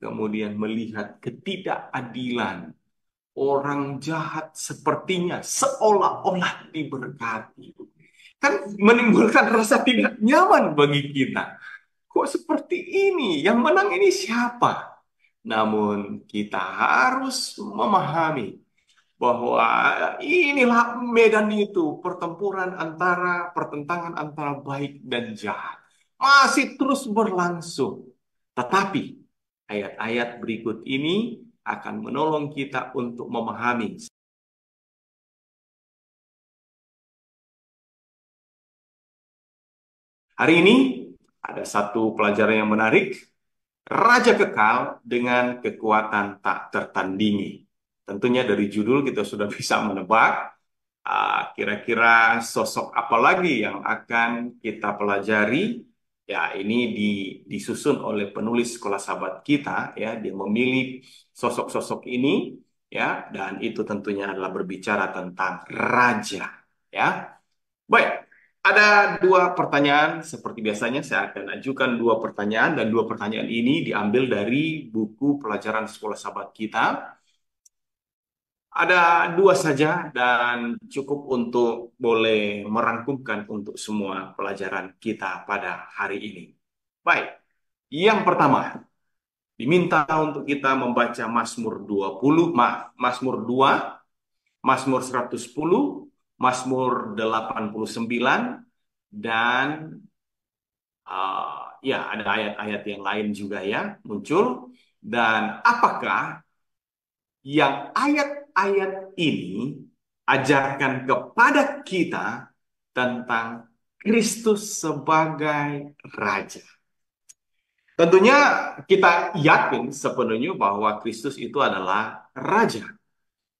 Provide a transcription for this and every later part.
kemudian melihat ketidakadilan orang jahat sepertinya seolah-olah diberkati. Kan menimbulkan rasa tidak nyaman bagi kita. Kok seperti ini? Yang menang ini siapa? Namun kita harus memahami bahwa inilah medan itu, pertentangan antara baik dan jahat. Masih terus berlangsung. Tetapi ayat-ayat berikut ini akan menolong kita untuk memahami. Hari ini ada satu pelajaran yang menarik. Raja kekal dengan kekuatan tak tertandingi. Tentunya dari judul kita sudah bisa menebak kira-kira sosok apa lagi yang akan kita pelajari. Ya, ini disusun oleh penulis Sekolah Sahabat kita, ya. Dia memilih sosok-sosok ini, ya, dan itu tentunya adalah berbicara tentang raja, ya. Baik, ada dua pertanyaan. Seperti biasanya, saya akan ajukan dua pertanyaan, dan dua pertanyaan ini diambil dari buku pelajaran Sekolah Sahabat kita. Ada dua saja, dan cukup untuk boleh merangkumkan untuk semua pelajaran kita pada hari ini. Baik, yang pertama, diminta untuk kita membaca Mazmur 20, Mazmur 2, Mazmur 110, Mazmur 89, dan ya, ada ayat-ayat yang lain juga ya muncul. Dan apakah yang ayat-ayat ini ajarkan kepada kita tentang Kristus sebagai Raja? Tentunya kita yakin sepenuhnya bahwa Kristus itu adalah Raja.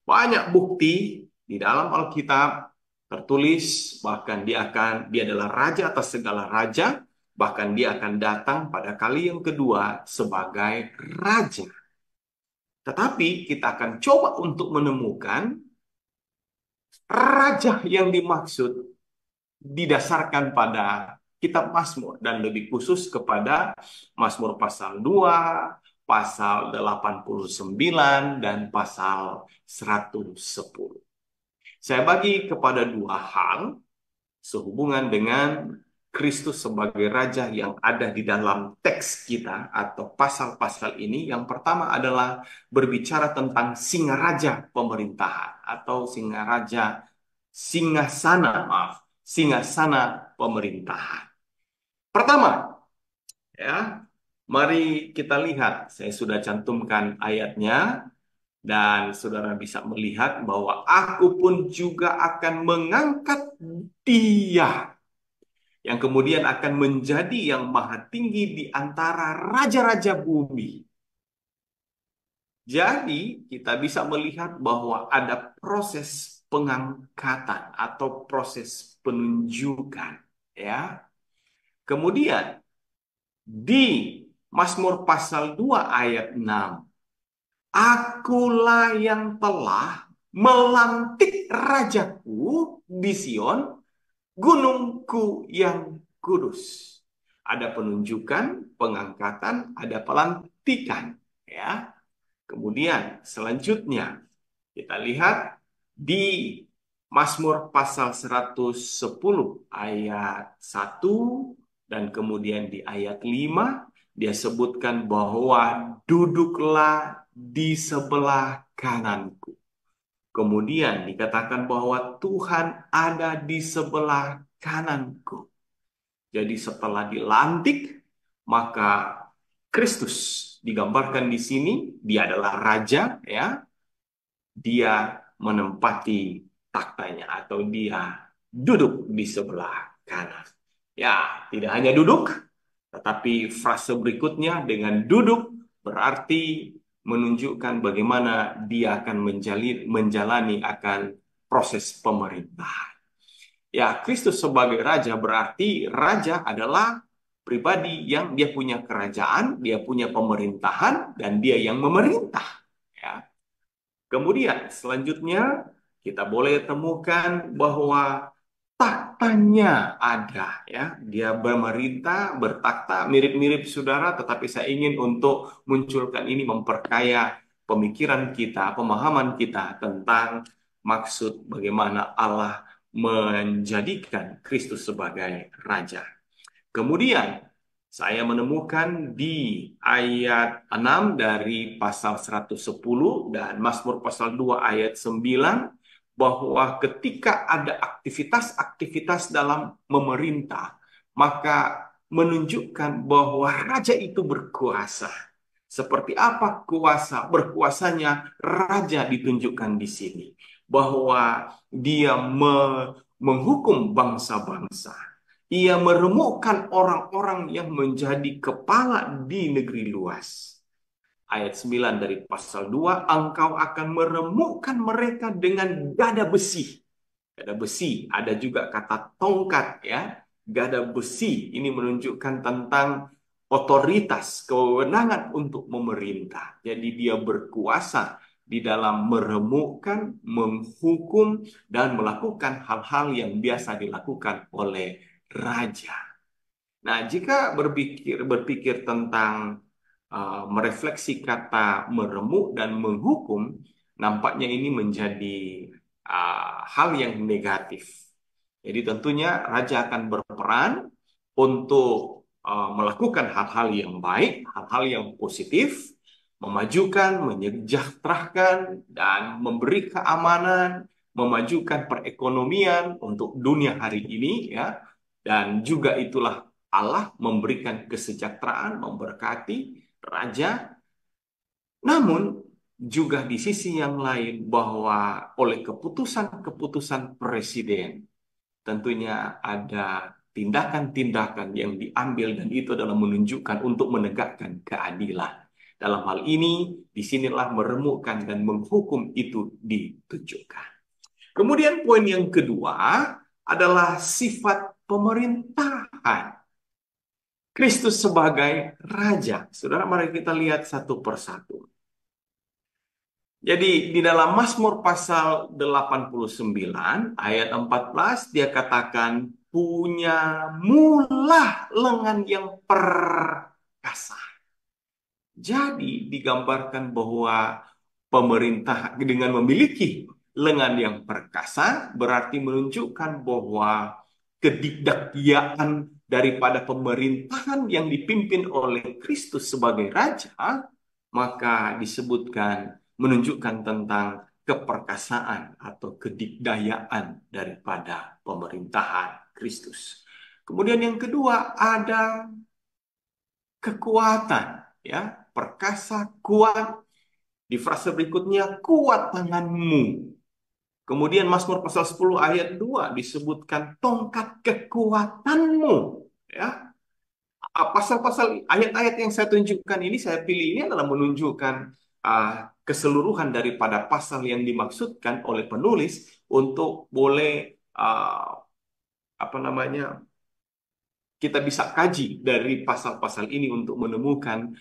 Banyak bukti di dalam Alkitab tertulis, bahkan dia adalah raja atas segala raja, bahkan dia akan datang pada kali yang kedua sebagai raja. Tetapi kita akan coba untuk menemukan raja yang dimaksud didasarkan pada kitab Mazmur, dan lebih khusus kepada Mazmur pasal 2, pasal 89, dan pasal 110. Saya bagi kepada dua hal sehubungan dengan Kristus sebagai Raja yang ada di dalam teks kita atau pasal-pasal ini. Yang pertama adalah berbicara tentang singa raja pemerintahan atau singasana pemerintahan. Pertama, ya, mari kita lihat. Saya sudah cantumkan ayatnya. Dan saudara bisa melihat bahwa aku pun juga akan mengangkat dia, yang kemudian akan menjadi yang maha tinggi di antara raja-raja bumi. Jadi kita bisa melihat bahwa ada proses pengangkatan atau proses penunjukan, ya. Kemudian di Mazmur pasal 2 ayat 6, akulah yang telah melantik rajaku di Sion, gunungku yang kudus. Ada penunjukan, pengangkatan, ada pelantikan, ya. Kemudian selanjutnya kita lihat di Mazmur pasal 110 ayat 1 dan kemudian di ayat 5 dia sebutkan bahwa duduklah di sebelah kananku. Kemudian dikatakan bahwa Tuhan ada di sebelah kananku. Jadi setelah dilantik, maka Kristus digambarkan di sini, dia adalah raja, ya. Dia menempati taktanya atau dia duduk di sebelah kanan. Ya, tidak hanya duduk, tetapi frase berikutnya dengan duduk berarti menunjukkan bagaimana dia akan menjalani akan proses pemerintahan. Ya, Kristus sebagai raja berarti raja adalah pribadi yang dia punya kerajaan, dia punya pemerintahan, dan dia yang memerintah. Ya. Kemudian selanjutnya kita boleh temukan bahwa taktanya ada, ya. Dia memerintah, bertakhta, mirip-mirip saudara, tetapi saya ingin untuk munculkan ini memperkaya pemikiran kita, pemahaman kita tentang maksud bagaimana Allah menjadikan Kristus sebagai raja. Kemudian saya menemukan di ayat 6 dari pasal 110 dan Mazmur pasal 2 ayat 9 bahwa ketika ada aktivitas-aktivitas dalam memerintah, maka menunjukkan bahwa raja itu berkuasa. Seperti apa kuasa berkuasanya raja ditunjukkan di sini, bahwa dia menghukum bangsa-bangsa. Ia meremukkan orang-orang yang menjadi kepala di negeri luas. Ayat 9 dari pasal 2, engkau akan meremukkan mereka dengan gada besi. Gada besi, ada juga kata tongkat, ya. Gada besi ini menunjukkan tentang otoritas, kewenangan untuk memerintah. Jadi dia berkuasa di dalam meremukkan, menghukum, dan melakukan hal-hal yang biasa dilakukan oleh raja. Nah, jika berpikir tentang merefleksi kata meremuk dan menghukum, nampaknya ini menjadi hal yang negatif. Jadi tentunya raja akan berperan untuk melakukan hal-hal yang baik, hal-hal yang positif, memajukan, menyejahterakan, dan memberi keamanan, memajukan perekonomian untuk dunia hari ini, ya. Dan juga itulah Allah memberikan kesejahteraan, memberkati raja. Namun juga di sisi yang lain bahwa oleh keputusan-keputusan presiden tentunya ada tindakan-tindakan yang diambil dan itu adalah menunjukkan untuk menegakkan keadilan. Dalam hal ini, disinilah meremukkan dan menghukum itu ditunjukkan. Kemudian poin yang kedua adalah sifat pemerintahan Kristus sebagai Raja. Saudara, mari kita lihat satu persatu. Jadi di dalam Mazmur pasal 89 ayat 14 dia katakan punya mulah lengan yang perkasa. Jadi digambarkan bahwa pemerintah dengan memiliki lengan yang perkasa berarti menunjukkan bahwa kedikdakyaan daripada pemerintahan yang dipimpin oleh Kristus sebagai raja, maka disebutkan menunjukkan tentang keperkasaan atau kedikdayaan daripada pemerintahan Kristus. Kemudian yang kedua ada kekuatan, ya, perkasa, kuat. Di frase berikutnya, kuat tanganmu. Kemudian Mazmur pasal 10 ayat 2 disebutkan tongkat kekuatanmu, ya. Pasal-pasal ayat-ayat yang saya tunjukkan ini, saya pilih ini adalah menunjukkan keseluruhan daripada pasal yang dimaksudkan oleh penulis untuk boleh apa namanya kita bisa kaji dari pasal-pasal ini untuk menemukan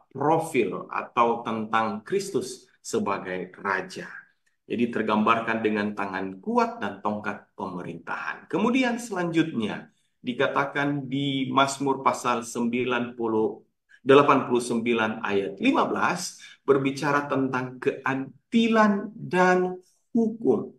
profil atau tentang Kristus sebagai Raja. Jadi tergambarkan dengan tangan kuat dan tongkat pemerintahan. Kemudian selanjutnya dikatakan di Mazmur pasal 89 ayat 15 berbicara tentang keadilan dan hukum.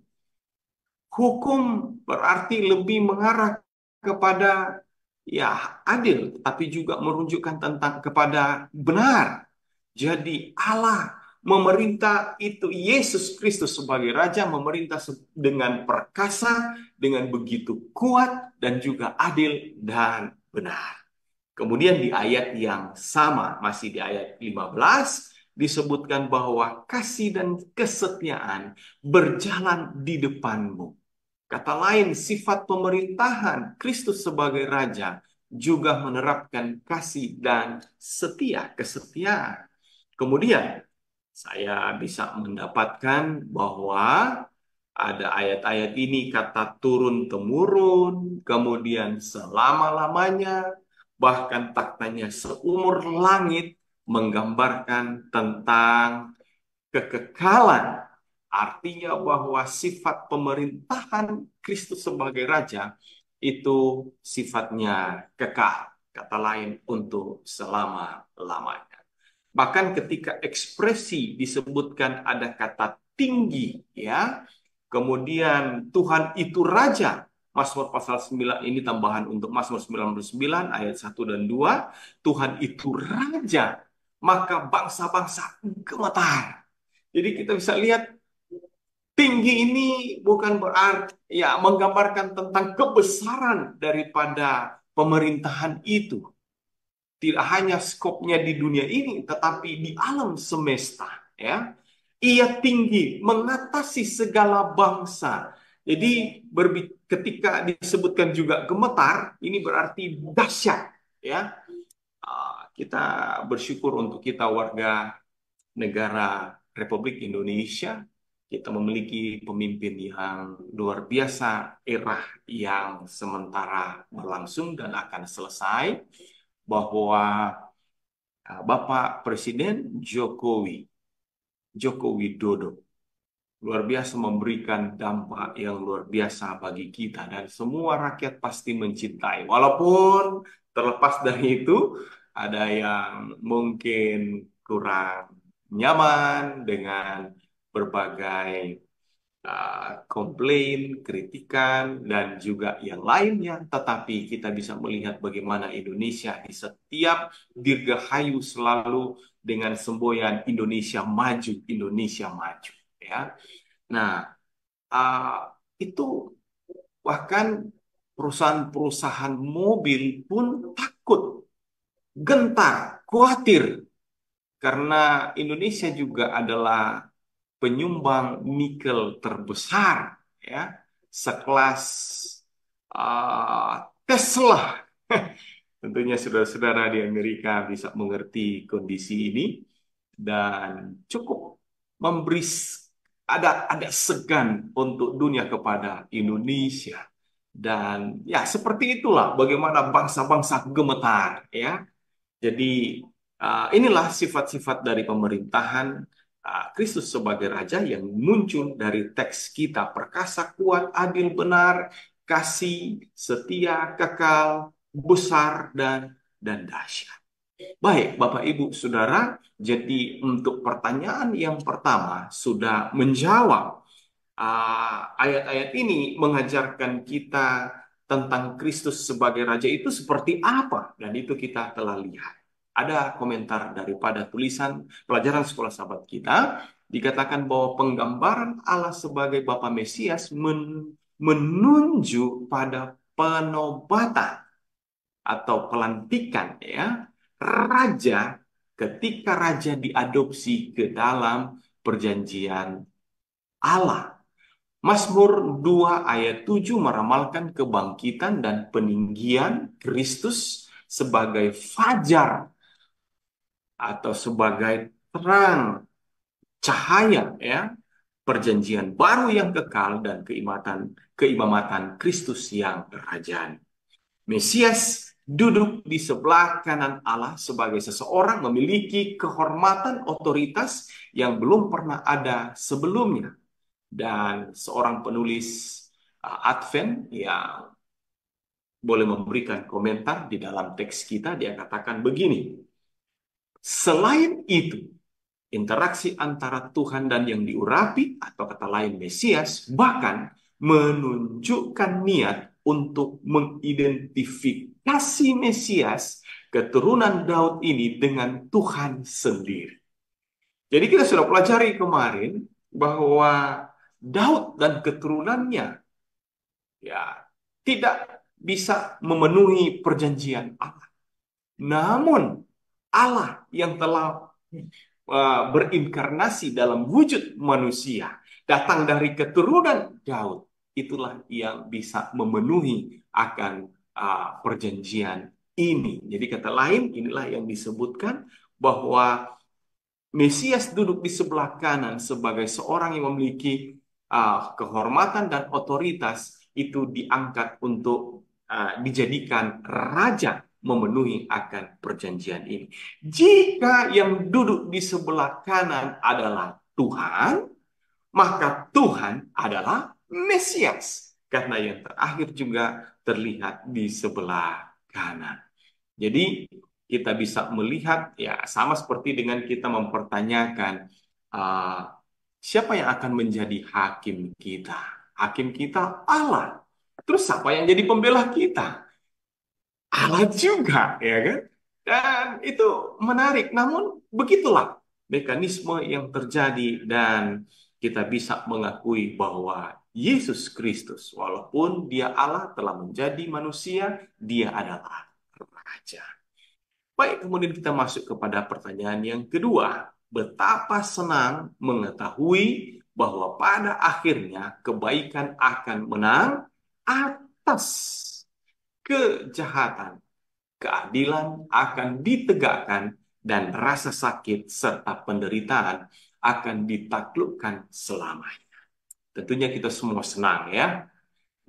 Hukum berarti lebih mengarah kepada ya adil, tapi juga menunjukkan tentang kepada benar. Jadi Allah memerintah itu Yesus Kristus sebagai Raja memerintah dengan perkasa, dengan begitu kuat dan juga adil dan benar. Kemudian di ayat yang sama, masih di ayat 15, disebutkan bahwa kasih dan kesetiaan berjalan di depanmu. Kata lain, sifat pemerintahan Kristus sebagai Raja juga menerapkan kasih dan kesetiaan. Kemudian, saya bisa mendapatkan bahwa ada ayat-ayat ini kata turun-temurun, kemudian selama-lamanya, bahkan taktanya seumur langit, menggambarkan tentang kekekalan Artinya bahwa sifat pemerintahan Kristus sebagai Raja itu sifatnya kekal. Kata lain, untuk selama-lamanya. Bahkan ketika ekspresi disebutkan ada kata tinggi, ya. Kemudian Tuhan itu Raja. Mazmur pasal 9 ini tambahan untuk Mazmur 99 ayat 1 dan 2. Tuhan itu Raja, maka bangsa-bangsa gemetar. Jadi kita bisa lihat tinggi ini bukan berarti ya menggambarkan tentang kebesaran daripada pemerintahan itu. Tidak hanya skopnya di dunia ini, tetapi di alam semesta. Ya, ia tinggi, mengatasi segala bangsa. Jadi ketika disebutkan juga gemetar, ini berarti dahsyat. Ya, kita bersyukur untuk kita warga negara Republik Indonesia, kita memiliki pemimpin yang luar biasa, era yang sementara berlangsung dan akan selesai, bahwa Bapak Presiden Joko Widodo luar biasa memberikan dampak yang luar biasa bagi kita dan semua rakyat pasti mencintai. Walaupun terlepas dari itu ada yang mungkin kurang nyaman dengan berbagai komplain, kritikan, dan juga yang lainnya. Tetapi kita bisa melihat bagaimana Indonesia di setiap dirgahayu selalu dengan semboyan Indonesia maju, Indonesia maju. Ya, nah itu bahkan perusahaan-perusahaan mobil pun takut, gentar, khawatir karena Indonesia juga adalah penyumbang nikel terbesar, ya, sekelas Tesla. Tentunya saudara-saudara di Amerika bisa mengerti kondisi ini dan cukup memberi ada segan untuk dunia kepada Indonesia. Dan ya seperti itulah bagaimana bangsa-bangsa gemetar, ya. Jadi inilah sifat-sifat dari pemerintahan Kristus sebagai Raja yang muncul dari teks kita: perkasa, kuat, adil, benar, kasih, setia, kekal, besar, dan dahsyat. Baik, Bapak Ibu Saudara, jadi untuk pertanyaan yang pertama sudah menjawab. Ayat-ayat ini mengajarkan kita tentang Kristus sebagai Raja itu seperti apa, dan itu kita telah lihat. Ada komentar daripada tulisan pelajaran sekolah sahabat kita, dikatakan bahwa penggambaran Allah sebagai Bapa Mesias menunjuk pada penobatan atau pelantikan, ya, raja ketika raja diadopsi ke dalam perjanjian Allah. Mazmur 2 ayat 7 meramalkan kebangkitan dan peninggian Kristus sebagai fajar atau sebagai terang, cahaya, ya, perjanjian baru yang kekal dan keimamatan Kristus yang kerajaan. Mesias duduk di sebelah kanan Allah sebagai seseorang memiliki kehormatan otoritas yang belum pernah ada sebelumnya. Dan seorang penulis Advent yang boleh memberikan komentar di dalam teks kita, dia katakan begini: selain itu, interaksi antara Tuhan dan yang diurapi, atau kata lain Mesias, bahkan menunjukkan niat untuk mengidentifikasi Mesias, keturunan Daud ini, dengan Tuhan sendiri. Jadi kita sudah pelajari kemarin bahwa Daud dan keturunannya ya tidak bisa memenuhi perjanjian Allah. Namun Allah yang telah berinkarnasi dalam wujud manusia, datang dari keturunan Daud, itulah yang bisa memenuhi akan perjanjian ini. Jadi kata lain, inilah yang disebutkan bahwa Mesias duduk di sebelah kanan sebagai seorang yang memiliki kehormatan dan otoritas, itu diangkat untuk dijadikan raja memenuhi akan perjanjian ini. Jika yang duduk di sebelah kanan adalah Tuhan, maka Tuhan adalah Mesias. Karena yang terakhir juga terlihat di sebelah kanan. Jadi kita bisa melihat ya sama seperti dengan kita mempertanyakan siapa yang akan menjadi hakim kita? Hakim kita Allah. Terus siapa yang jadi pembela kita? Allah juga, ya kan? Dan itu menarik. Namun begitulah mekanisme yang terjadi dan kita bisa mengakui bahwa Yesus Kristus, walaupun dia Allah telah menjadi manusia, dia adalah Raja. Baik, kemudian kita masuk kepada pertanyaan yang kedua. Betapa senang mengetahui bahwa pada akhirnya kebaikan akan menang atas kejahatan. Keadilan akan ditegakkan dan rasa sakit serta penderitaan akan ditaklukkan selamanya. Tentunya kita semua senang ya.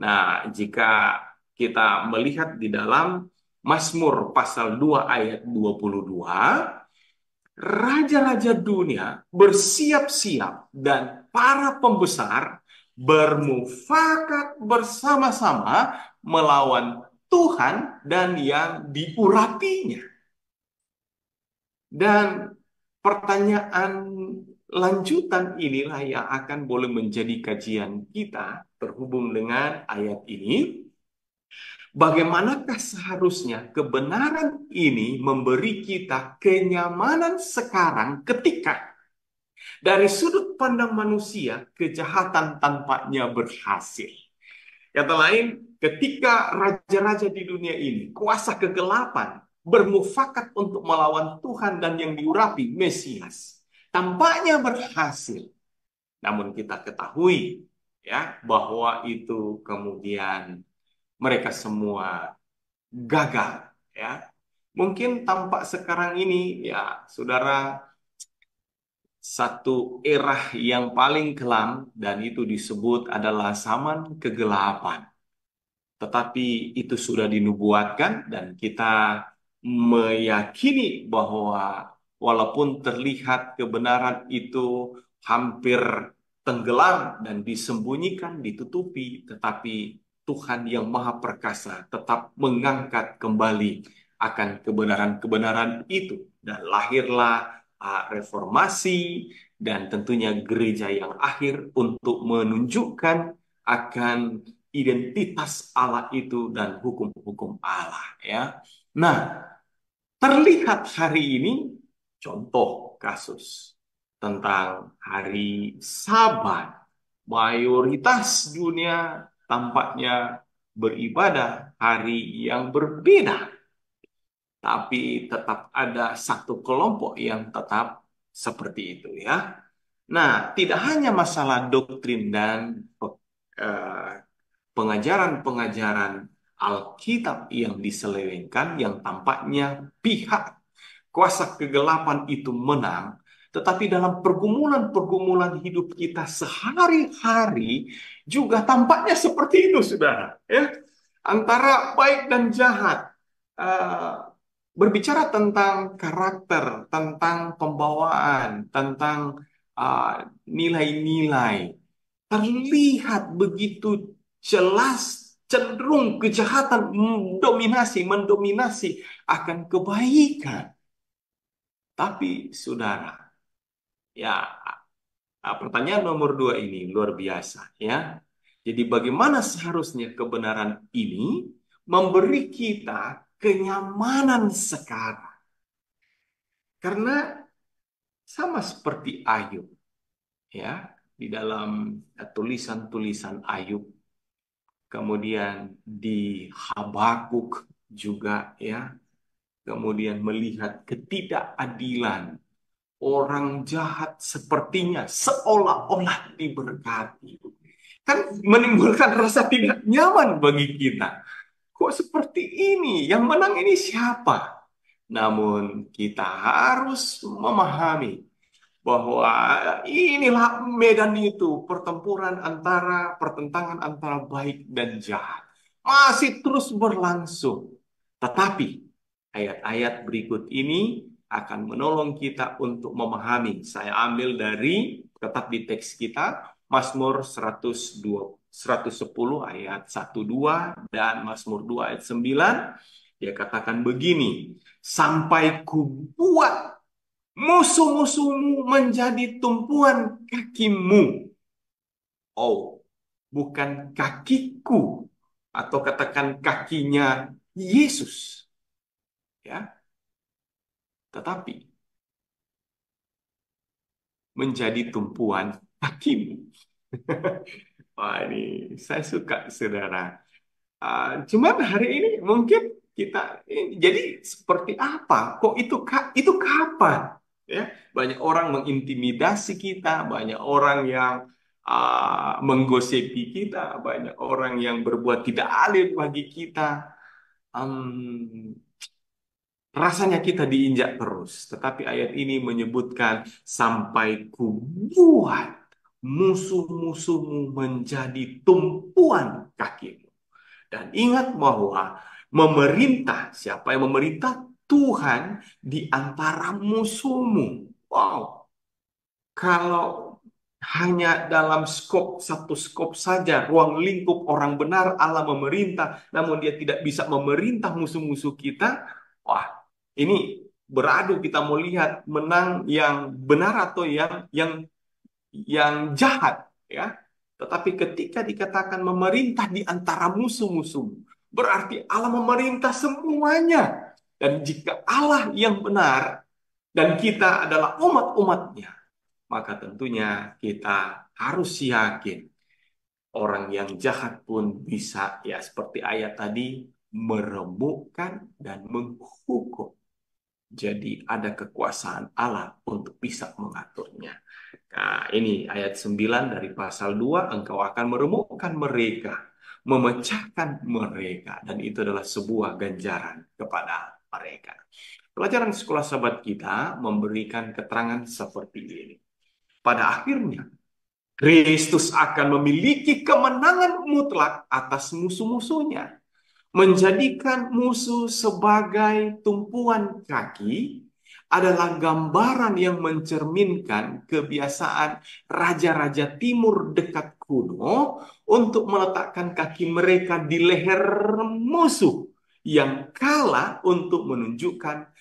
Nah, jika kita melihat di dalam Mazmur pasal 2 ayat 22, raja-raja dunia bersiap-siap dan para pembesar bermufakat bersama-sama melawan Tuhan dan yang diurapinya. Dan pertanyaan lanjutan inilah yang akan boleh menjadi kajian kita terhubung dengan ayat ini. Bagaimanakah seharusnya kebenaran ini memberi kita kenyamanan sekarang ketika dari sudut pandang manusia kejahatan tampaknya berhasil. Kata lain, ketika raja-raja di dunia ini, kuasa kegelapan, bermufakat untuk melawan Tuhan dan yang diurapi, Mesias, tampaknya berhasil. Namun kita ketahui ya bahwa itu kemudian mereka semua gagal ya. Mungkin tampak sekarang ini ya saudara satu era yang paling kelam dan itu disebut adalah zaman kegelapan. Tetapi itu sudah dinubuatkan dan kita meyakini bahwa walaupun terlihat kebenaran itu hampir tenggelam dan disembunyikan, ditutupi, tetapi Tuhan yang Maha Perkasa tetap mengangkat kembali akan kebenaran-kebenaran itu. Dan lahirlah reformasi dan tentunya gereja yang akhir untuk menunjukkan akan identitas Allah itu dan hukum-hukum Allah ya. Nah, terlihat hari ini contoh kasus tentang hari Sabat. Mayoritas dunia tampaknya beribadah hari yang berbeda. Tapi tetap ada satu kelompok yang tetap seperti itu ya. Nah, tidak hanya masalah doktrin dan eh, pengajaran-pengajaran Alkitab yang diselewengkan yang tampaknya pihak kuasa kegelapan itu menang, tetapi dalam pergumulan-pergumulan hidup kita sehari-hari juga tampaknya seperti itu, saudara. Ya, antara baik dan jahat. Eh, Berbicara tentang karakter, tentang pembawaan, tentang nilai-nilai, terlihat begitu jelas cenderung kejahatan mendominasi akan kebaikan. Tapi saudara, ya pertanyaan nomor 2 ini luar biasa ya. Jadi bagaimana seharusnya kebenaran ini memberi kita kenyamanan sekarang? Karena sama seperti Ayub ya, di dalam tulisan-tulisan Ayub, kemudian di Habakuk juga ya, kemudian melihat ketidakadilan orang jahat sepertinya seolah-olah diberkati. Kan menimbulkan rasa tidak nyaman bagi kita. Kok seperti ini? Yang menang ini siapa? Namun kita harus memahami bahwa inilah medan itu, pertentangan antara baik dan jahat. Masih terus berlangsung. Tetapi ayat-ayat berikut ini akan menolong kita untuk memahami. Saya ambil dari, tetap di teks kita, Mazmur 110 ayat 1-2 dan Mazmur 2 ayat 9. Dia katakan begini, sampai ku buat musuh-musuhmu menjadi tumpuan kakimu. Oh, bukan kakiku, atau katakan kakinya Yesus, ya, tetapi menjadi tumpuan kakimu. Wah, ini saya suka, saudara. Cuman hari ini mungkin kita jadi seperti apa? Kok itu kapan? Ya, banyak orang mengintimidasi kita, banyak orang yang menggosipi kita, banyak orang yang berbuat tidak adil bagi kita. Em, Rasanya kita diinjak terus, tetapi ayat ini menyebutkan sampai kubuat musuh-musuhmu menjadi tumpuan kakimu. Dan ingat bahwa memerintah, siapa yang memerintah? Tuhan di antara musuhmu. Wow, kalau hanya dalam satu skop saja, ruang lingkup orang benar, Allah memerintah, namun dia tidak bisa memerintah musuh-musuh kita. Wah, ini beradu, kita mau lihat menang yang benar atau yang jahat, ya. Tetapi ketika dikatakan memerintah di antara musuh-musuh, berarti Allah memerintah semuanya. Dan jika Allah yang benar dan kita adalah umat-umatnya, maka tentunya kita harus yakin orang yang jahat pun bisa, ya seperti ayat tadi, meremukkan dan menghukum. Jadi ada kekuasaan Allah untuk bisa mengaturnya. Nah, ini ayat 9 dari pasal 2, engkau akan meremukkan mereka, memecahkan mereka, dan itu adalah sebuah ganjaran kepada mereka. Pelajaran sekolah sahabat kita memberikan keterangan seperti ini. Pada akhirnya, Kristus akan memiliki kemenangan mutlak atas musuh-musuhnya. Menjadikan musuh sebagai tumpuan kaki adalah gambaran yang mencerminkan kebiasaan raja-raja timur dekat kuno untuk meletakkan kaki mereka di leher musuh yang kalah untuk menunjukkan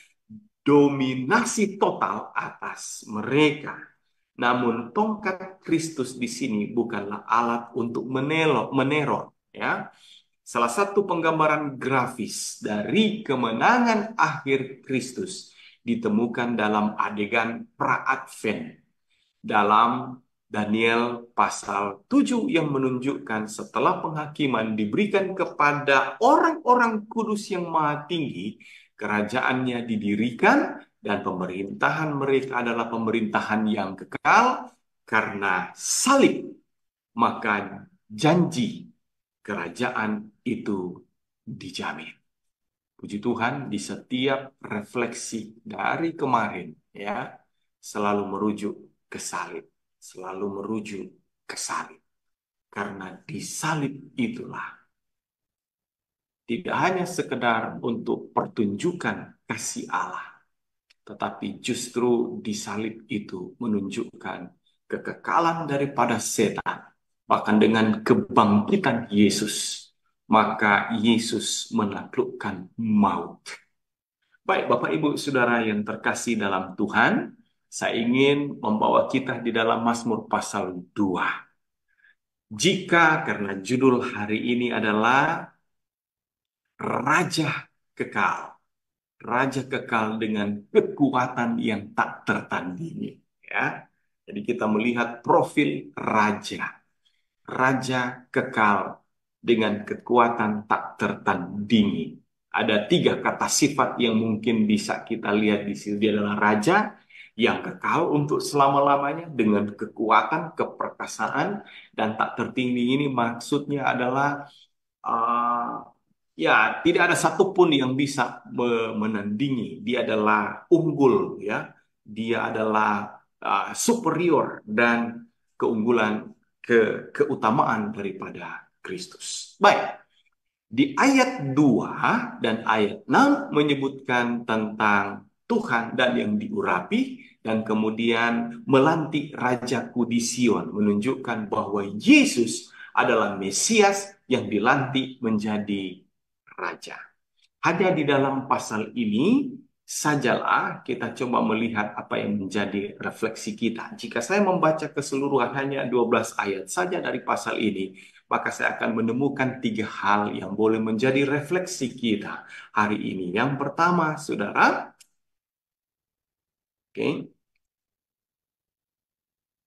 dominasi total atas mereka. Namun tongkat Kristus di sini bukanlah alat untuk meneror, ya. Salah satu penggambaran grafis dari kemenangan akhir Kristus ditemukan dalam adegan pra-advent dalam Daniel pasal 7 yang menunjukkan setelah penghakiman diberikan kepada orang-orang kudus yang maha tinggi, kerajaannya didirikan dan pemerintahan mereka adalah pemerintahan yang kekal karena salib. Maka janji kerajaan itu dijamin. Puji Tuhan, di setiap refleksi dari kemarin, ya, selalu merujuk ke salib, selalu merujuk ke salib. Karena di salib itulah tidak hanya sekedar untuk pertunjukan kasih Allah, tetapi justru di salib itu menunjukkan kekekalan daripada setan. Bahkan dengan kebangkitan Yesus, maka Yesus menaklukkan maut. Baik, Bapak Ibu Saudara yang terkasih dalam Tuhan, saya ingin membawa kita di dalam Mazmur pasal 2. Karena judul hari ini adalah Raja Kekal. Raja Kekal dengan kekuatan yang tak tertandingi. Ya. Jadi kita melihat profil raja. Raja kekal dengan kekuatan tak tertandingi. Ada 3 kata sifat yang mungkin bisa kita lihat di sini. Dia adalah raja yang kekal untuk selama-lamanya dengan kekuatan, keperkasaan, dan tak tertandingi. Ini maksudnya adalah ya, tidak ada satupun yang bisa menandingi. Dia adalah unggul, ya. Dia adalah superior dan keunggulan, keutamaan daripada Kristus. Baik, di ayat 2 dan ayat 6 menyebutkan tentang Tuhan dan yang diurapi, dan kemudian melantik rajaku di Sion, menunjukkan bahwa Yesus adalah Mesias yang dilantik menjadi raja. Hanya di dalam pasal ini sajalah kita coba melihat apa yang menjadi refleksi kita. Jika saya membaca keseluruhan hanya 12 ayat saja dari pasal ini, maka saya akan menemukan 3 hal yang boleh menjadi refleksi kita hari ini. Yang pertama, saudara, oke,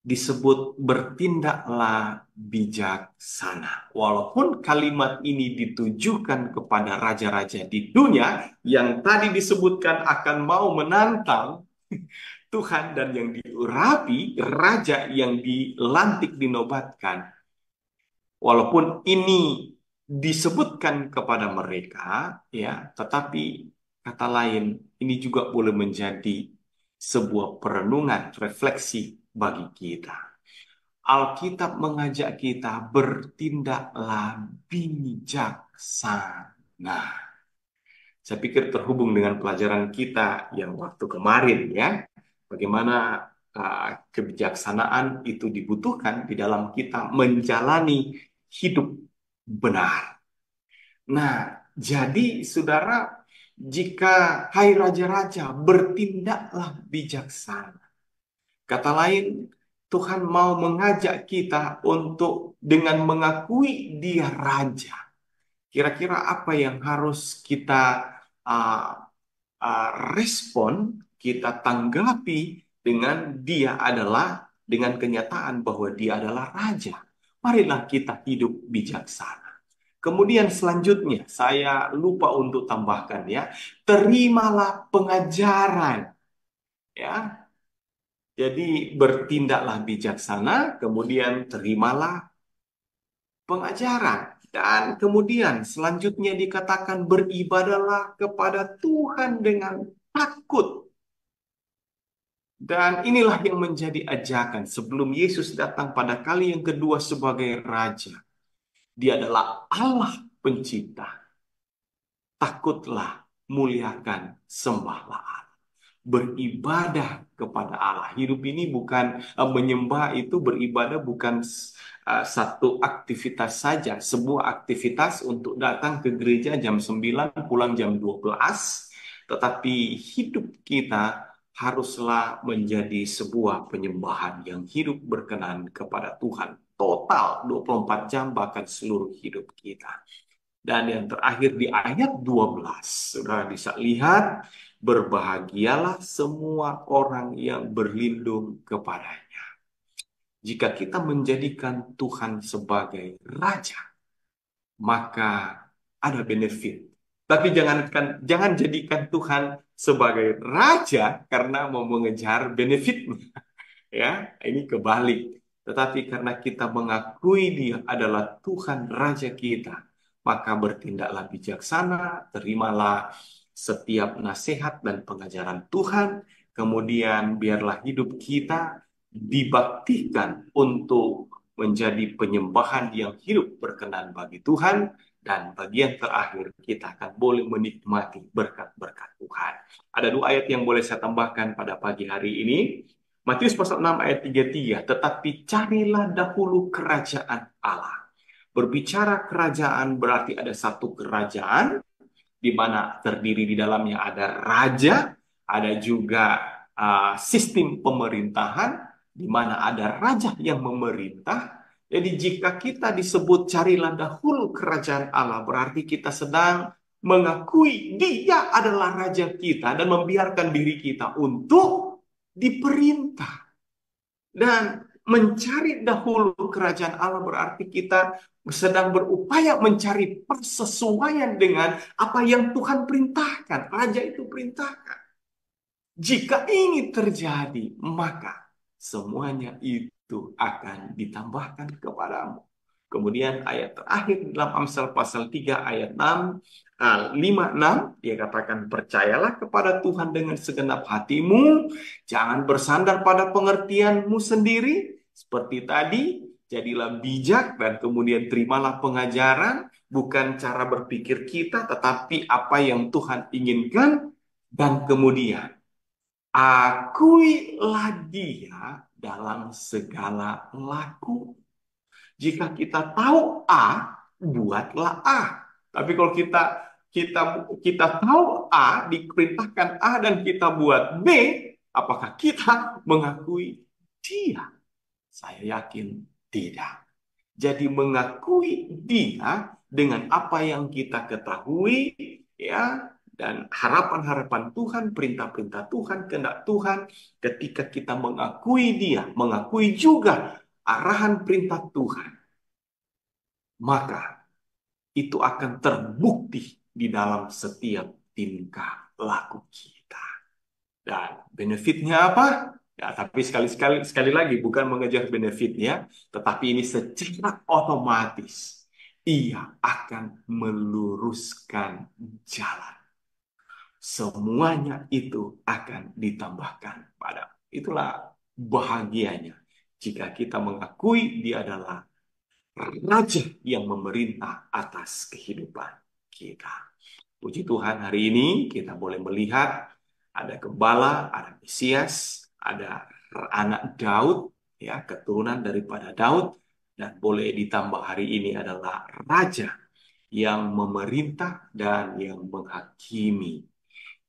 disebut bertindaklah bijaksana. Walaupun kalimat ini ditujukan kepada raja-raja di dunia yang tadi disebutkan akan mau menantang Tuhan dan yang diurapi, raja yang dilantik dinobatkan. Walaupun ini disebutkan kepada mereka, ya, tetapi kata lain ini juga boleh menjadi sebuah perenungan, refleksi bagi kita. Alkitab mengajak kita bertindaklah bijaksana. Saya pikir terhubung dengan pelajaran kita yang waktu kemarin ya, bagaimana kebijaksanaan itu dibutuhkan di dalam kita menjalani hidup benar. Nah, jadi saudara, jika hai raja-raja bertindaklah bijaksana. Kata lain, Tuhan mau mengajak kita untuk dengan mengakui Dia Raja. Kira-kira apa yang harus kita uh, respon, kita tanggapi dengan Dia adalah dengan kenyataan bahwa Dia adalah Raja. Marilah kita hidup bijaksana. Kemudian selanjutnya, saya lupa untuk tambahkan ya, terimalah pengajaran. Ya, jadi bertindaklah bijaksana, kemudian terimalah pengajaran. Dan kemudian selanjutnya dikatakan beribadahlah kepada Tuhan dengan takut. Dan inilah yang menjadi ajakan sebelum Yesus datang pada kali yang kedua sebagai Raja. Dia adalah Allah pencipta. Takutlah, muliakan, sembahlah Allah. Beribadah kepada Allah. Hidup ini bukan menyembah, itu beribadah bukan satu aktivitas saja, sebuah aktivitas untuk datang ke gereja jam 9 pulang jam 12, tetapi hidup kita haruslah menjadi sebuah penyembahan yang hidup berkenan kepada Tuhan. Total 24 jam bahkan seluruh hidup kita. Dan yang terakhir di ayat 12, saudara bisa lihat, berbahagialah semua orang yang berlindung kepadanya. Jika kita menjadikan Tuhan sebagai Raja, maka ada benefit. Tapi jangan jadikan Tuhan sebagai Raja karena mau mengejar benefit. Ya, ini kebalik. Tetapi karena kita mengakui Dia adalah Tuhan Raja kita, maka bertindaklah bijaksana, terimalah setiap nasihat dan pengajaran Tuhan, kemudian biarlah hidup kita dibaktikan untuk menjadi penyembahan yang hidup berkenan bagi Tuhan, dan bagian terakhir kita akan boleh menikmati berkat-berkat Tuhan. Ada 2 ayat yang boleh saya tambahkan pada pagi hari ini. Matius pasal 6 ayat 33, tetapi carilah dahulu kerajaan Allah. Berbicara kerajaan berarti ada satu kerajaan di mana terdiri di dalamnya ada raja, ada juga sistem pemerintahan di mana ada raja yang memerintah. Jadi jika kita disebut carilah dahulu kerajaan Allah, berarti kita sedang mengakui Dia adalah raja kita dan membiarkan diri kita untuk diperintah. Dan mencari dahulu kerajaan Allah berarti kita sedang berupaya mencari persesuaian dengan apa yang Tuhan perintahkan, Raja itu perintahkan. Jika ini terjadi, maka semuanya itu akan ditambahkan kepadamu. Kemudian ayat terakhir dalam Amsal pasal 3 ayat 6, 5-6, dia katakan, percayalah kepada Tuhan dengan segenap hatimu, jangan bersandar pada pengertianmu sendiri, seperti tadi, jadilah bijak dan kemudian terimalah pengajaran, bukan cara berpikir kita, tetapi apa yang Tuhan inginkan, dan kemudian Akuilah dia dalam segala laku. Jika kita tahu A, buatlah A. Tapi kalau kita kita tahu A, diperintahkan A dan kita buat B, apakah kita mengakui dia? Saya yakin tidak. Jadi mengakui dia dengan apa yang kita ketahui, ya, dan harapan-harapan Tuhan, perintah-perintah Tuhan, kehendak Tuhan, ketika kita mengakui dia, mengakui juga arahan perintah Tuhan, maka itu akan terbukti di dalam setiap tingkah laku kita. Dan benefitnya apa? Ya, tapi sekali lagi bukan mengejar benefitnya, tetapi ini secara otomatis ia akan meluruskan jalan. Semuanya itu akan ditambahkan pada. Itulah bahagianya jika kita mengakui dia adalah Raja yang memerintah atas kehidupan kita. Puji Tuhan, hari ini kita boleh melihat ada gembala, ada Mesias, ada anak Daud, ya, keturunan daripada Daud, dan boleh ditambah hari ini adalah Raja yang memerintah dan yang menghakimi.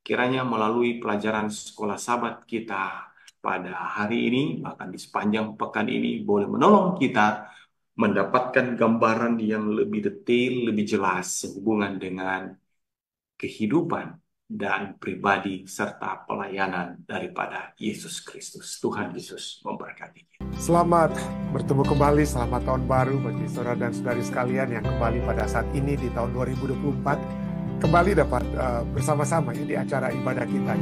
Kiranya melalui pelajaran sekolah sahabat kita pada hari ini, bahkan di sepanjang pekan ini, boleh menolong kita mendapatkan gambaran yang lebih detail, lebih jelas sehubungan dengan kehidupan dan pribadi serta pelayanan daripada Yesus Kristus. Tuhan Yesus memberkati. Selamat bertemu kembali, selamat tahun baru bagi saudara dan saudari sekalian yang kembali pada saat ini di tahun 2024 kembali dapat bersama-sama ya di acara ibadah kita.